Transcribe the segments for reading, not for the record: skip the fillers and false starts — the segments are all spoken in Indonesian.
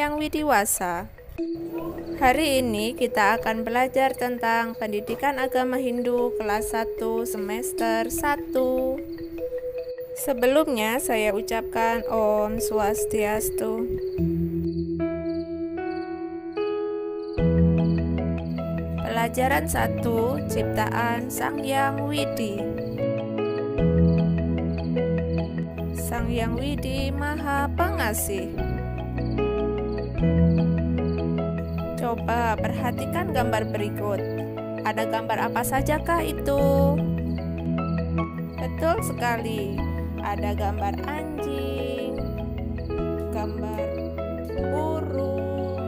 Yang Widiwasa. Hari ini kita akan belajar tentang pendidikan agama Hindu kelas 1 semester 1. Sebelumnya saya ucapkan Om Swastiastu. Pelajaran 1, Ciptaan Sang Hyang Widi. Sang Hyang Widi Maha Pengasih. Coba perhatikan gambar berikut. Ada gambar apa sajakah itu? Betul sekali. Ada gambar anjing, gambar burung,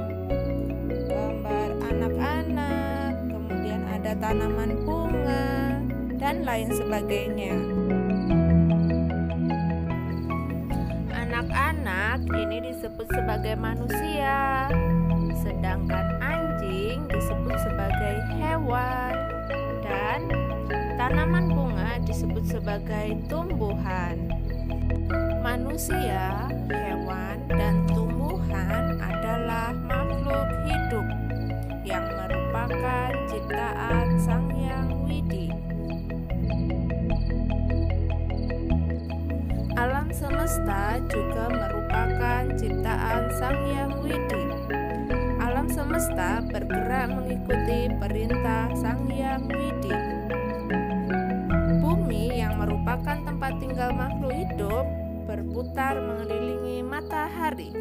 gambar anak-anak, kemudian ada tanaman bunga, dan lain sebagainya. Anak-anak ini disebut sebagai manusia, sedangkan anjing disebut sebagai hewan, dan tanaman bunga disebut sebagai tumbuhan. Manusia, hewan, dan tumbuhan adalah makhluk hidup yang merupakan ciptaan Sang Hyang Widi. Alam semesta juga merupakan ciptaan Sang Hyang Widi. Alam semesta bergerak mengikuti perintah Sang Hyang Widi. Bumi yang merupakan tempat tinggal makhluk hidup berputar mengelilingi matahari.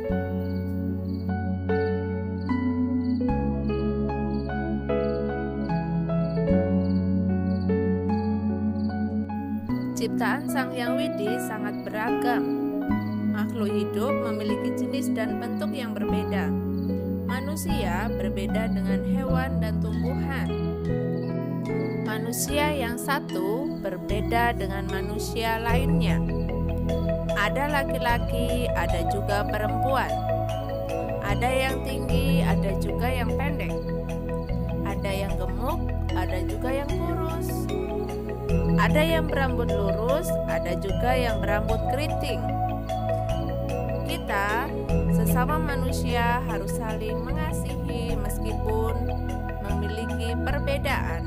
Ciptaan Sang Hyang Widi sangat beragam. Makhluk hidup memiliki jenis dan bentuk yang berbeda. Manusia berbeda dengan hewan dan tumbuhan. Manusia yang satu berbeda dengan manusia lainnya. Ada laki-laki, ada juga perempuan. Ada yang tinggi, ada juga yang pendek. Ada yang gemuk, ada juga yang kurus. Ada yang berambut lurus, ada juga yang berambut keriting. Kita, sesama manusia, harus saling mengasihi meskipun memiliki perbedaan.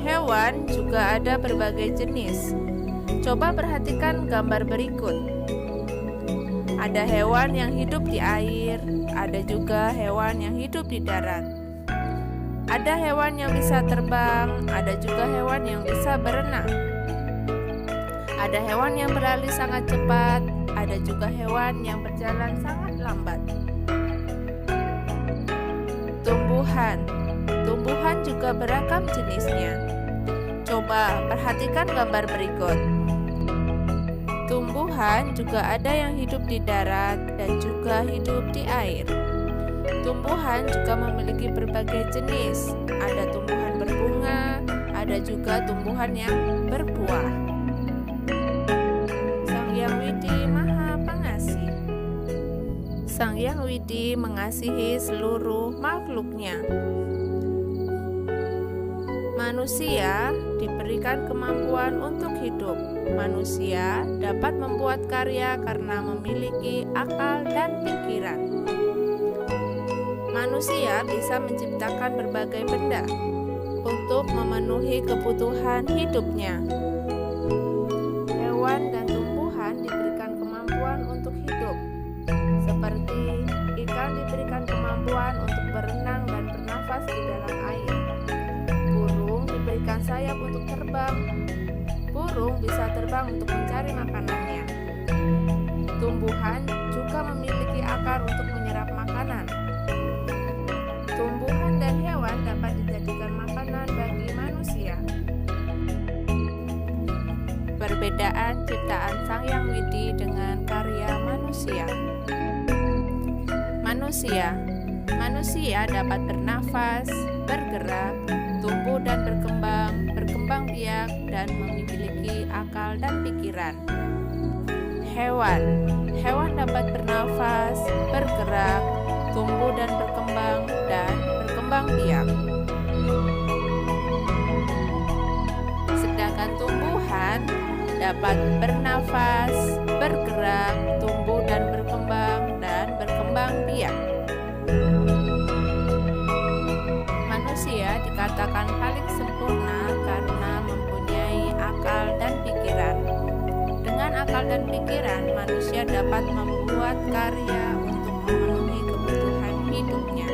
Hewan juga ada berbagai jenis. Coba perhatikan gambar berikut. Ada hewan yang hidup di air, ada juga hewan yang hidup di darat. Ada hewan yang bisa terbang, ada juga hewan yang bisa berenang. Ada hewan yang berlari sangat cepat, ada juga hewan yang berjalan sangat lambat. Tumbuhan juga beragam jenisnya. Coba perhatikan gambar berikut. Tumbuhan juga ada yang hidup di darat dan juga hidup di air. Tumbuhan juga memiliki berbagai jenis. Ada tumbuhan berbunga, ada juga tumbuhan yang berbuah. Sang Hyang Widi Maha Pengasih. Sang Hyang Widi mengasihi seluruh makhluknya. Manusia diberikan kemampuan untuk hidup. Manusia dapat membuat karya karena memiliki akal dan pikiran. Manusia bisa menciptakan berbagai benda untuk memenuhi kebutuhan hidupnya. Hewan dan tumbuhan diberikan kemampuan untuk hidup, seperti ikan diberikan kemampuan untuk berenang dan bernafas di dalam air. Burung diberikan sayap untuk terbang. Burung bisa terbang untuk mencari makanannya. Tumbuhan juga memiliki akar untuk menyerap makanan. Tumbuhan dan hewan dapat dijadikan makanan bagi manusia. Perbedaan ciptaan Sang Hyang Widi dengan karya manusia. Manusia dapat bernafas, bergerak, tumbuh dan berkembang biak, dan memiliki akal dan pikiran. Hewan dapat bernafas, bergerak, tumbuh dan berkembang biak. Sedangkan tumbuhan dapat bernafas, bergerak, tumbuh dan berkembang biak. Manusia dikatakan paling sempurna karena mempunyai akal dan pikiran. Dengan akal dan pikiran, manusia dapat membuat karya untuk memenuhi kebutuhan hidupnya.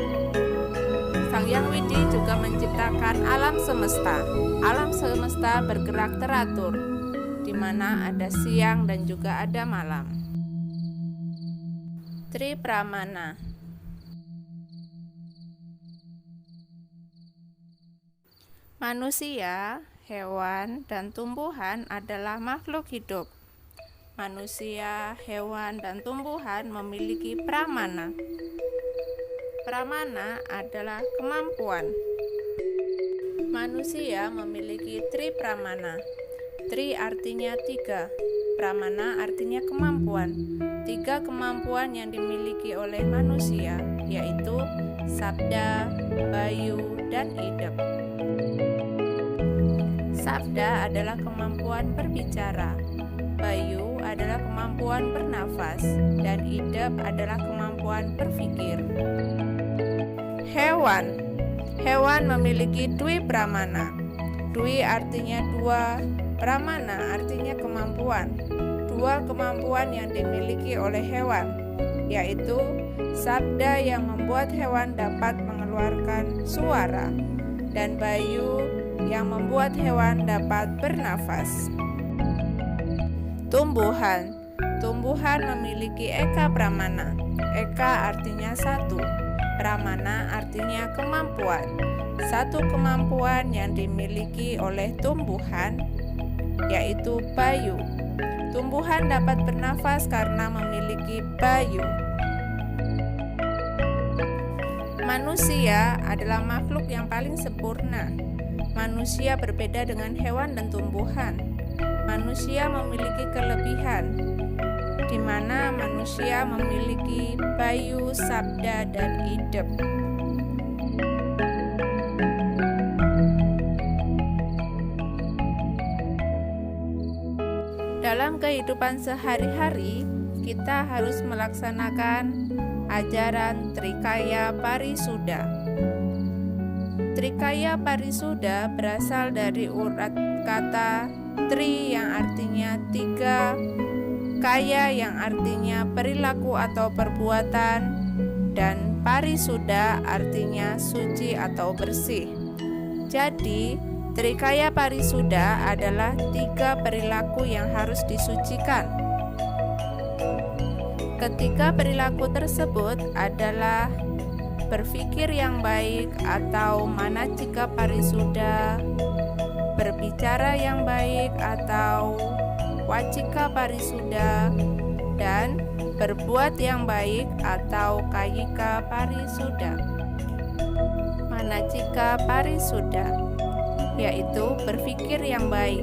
Sang Hyang Widi juga menciptakan alam semesta. Alam semesta bergerak teratur, di mana ada siang dan juga ada malam. Tri Pramana. Manusia, hewan, dan tumbuhan adalah makhluk hidup. Manusia, hewan, dan tumbuhan memiliki pramana. Pramana adalah kemampuan. Manusia memiliki tri pramana. Tri artinya 3, pramana artinya kemampuan. 3 kemampuan yang dimiliki oleh manusia, yaitu sabda, bayu, dan idep. Sabda adalah kemampuan berbicara, bayu adalah kemampuan bernafas, dan idep adalah kemampuan berpikir. Hewan memiliki dwi pramana. Dwi artinya 2, pramana artinya kemampuan. 2 kemampuan yang dimiliki oleh hewan, yaitu sabda yang membuat hewan dapat mengeluarkan suara, dan bayu yang membuat hewan dapat bernafas. Tumbuhan memiliki eka pramana. Eka artinya 1, pramana artinya kemampuan. 1 kemampuan yang dimiliki oleh tumbuhan, yaitu bayu. Tumbuhan dapat bernafas karena memiliki bayu. Manusia adalah makhluk yang paling sempurna. Manusia berbeda dengan hewan dan tumbuhan. Manusia memiliki kelebihan, di mana manusia memiliki bayu, sabda, dan idep. Dalam kehidupan sehari-hari, kita harus melaksanakan ajaran Trikaya Parisuda. Trikaya Parisuda berasal dari urat kata tri yang artinya 3, kaya yang artinya perilaku atau perbuatan, dan parisuda artinya suci atau bersih. Jadi, Trikaya Parisuda adalah 3 perilaku yang harus disucikan. Ketiga perilaku tersebut adalah berpikir yang baik atau manacika parisuda, berbicara yang baik atau wacika parisuda, dan berbuat yang baik atau kayika parisuda. Manacika parisuda yaitu berpikir yang baik.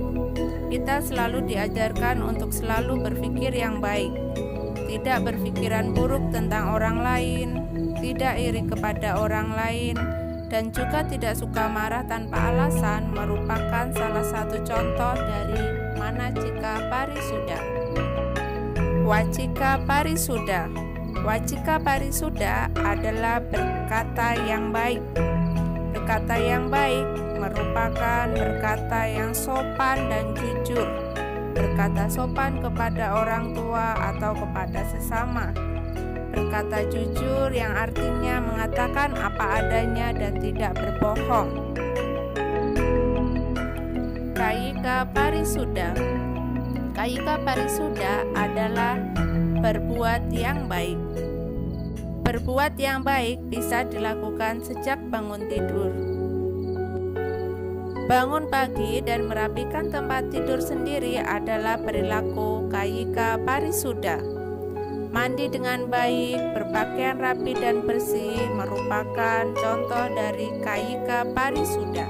Kita selalu diajarkan untuk selalu berpikir yang baik, tidak berpikiran buruk tentang orang lain, tidak iri kepada orang lain, dan juga tidak suka marah tanpa alasan merupakan salah satu contoh dari manacika parisuda. Wacika parisuda. Wacika parisuda adalah berkata yang baik. Berkata yang baik merupakan berkata yang sopan dan jujur. Berkata sopan kepada orang tua atau kepada sesama. Berkata jujur yang artinya mengatakan apa adanya dan tidak berbohong. Kayika parisuda. Kayika parisuda adalah berbuat yang baik. Berbuat yang baik bisa dilakukan sejak bangun tidur. Bangun pagi dan merapikan tempat tidur sendiri adalah perilaku kayika parisuda. Mandi dengan baik, berpakaian rapi dan bersih merupakan contoh dari kayika parisuda.